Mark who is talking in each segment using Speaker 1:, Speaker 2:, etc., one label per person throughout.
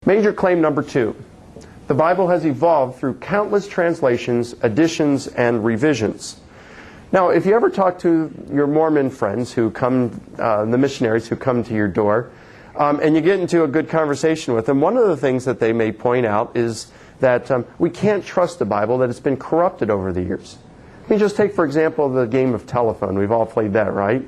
Speaker 1: Major claim number 2. The Bible has evolved through countless translations, additions, and revisions. Now, if you ever talk to your Mormon friends who come, the missionaries who come to your door, and you get into a good conversation with them, one of the things that they may point out is that we can't trust the Bible, that it's been corrupted over the years. I mean, just take, for example, the game of telephone. We've all played that, right?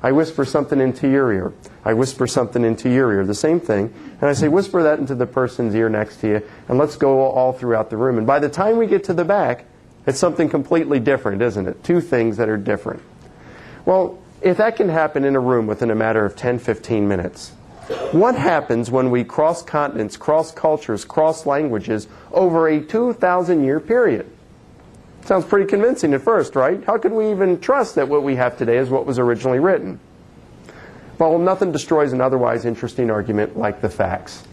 Speaker 1: I whisper something into your ear. I whisper something into your ear. The same thing. And I say, whisper that into the person's ear next to you, and let's go all throughout the room. And by the time we get to the back, it's something completely different, isn't it? Two things that are different. Well, if that can happen in a room within a matter of 10, 15 minutes, what happens when we cross continents, cross cultures, cross languages over a 2,000-year period? Sounds pretty convincing at first, right? How could we even trust that what we have today is what was originally written? Well, nothing destroys an otherwise interesting argument like the facts.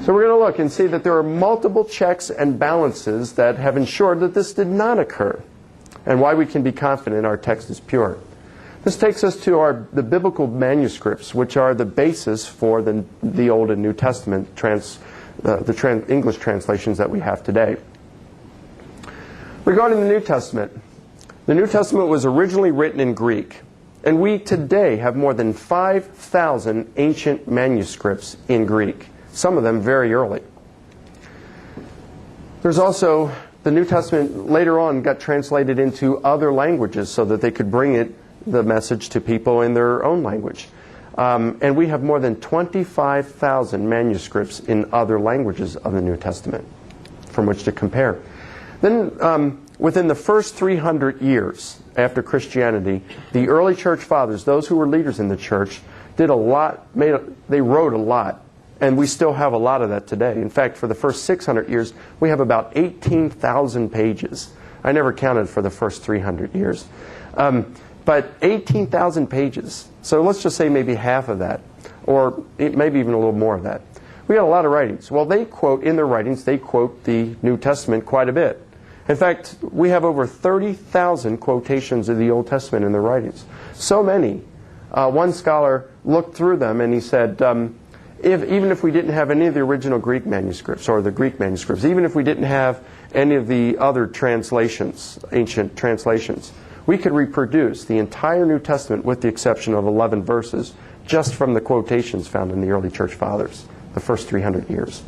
Speaker 1: So we're going to look and see that there are multiple checks and balances that have ensured that this did not occur, and why we can be confident our text is pure. This takes us to the biblical manuscripts, which are the basis for the Old and New Testament English translations that we have today. Regarding the New Testament was originally written in Greek, and we today have more than 5,000 ancient manuscripts in Greek, some of them very early. There's also, the New Testament later on got translated into other languages so that they could bring the message to people in their own language. And we have more than 25,000 manuscripts in other languages of the New Testament from which to compare. Then, within the first 300 years after Christianity, the early church fathers, those who were leaders in the church, did a lot, they wrote a lot, and we still have a lot of that today. In fact, for the first 600 years, we have about 18,000 pages. I never counted for the first 300 years. But 18,000 pages. So let's just say maybe half of that, or maybe even a little more of that. We got a lot of writings. Well, in their writings, they quote the New Testament quite a bit. In fact, we have over 30,000 quotations of the Old Testament in their writings. So many. One scholar looked through them and he said, even if we didn't have any of the original Greek manuscripts, or the Greek manuscripts, even if we didn't have any of the other translations, ancient translations, we could reproduce the entire New Testament with the exception of 11 verses just from the quotations found in the early church fathers, the first 300 years.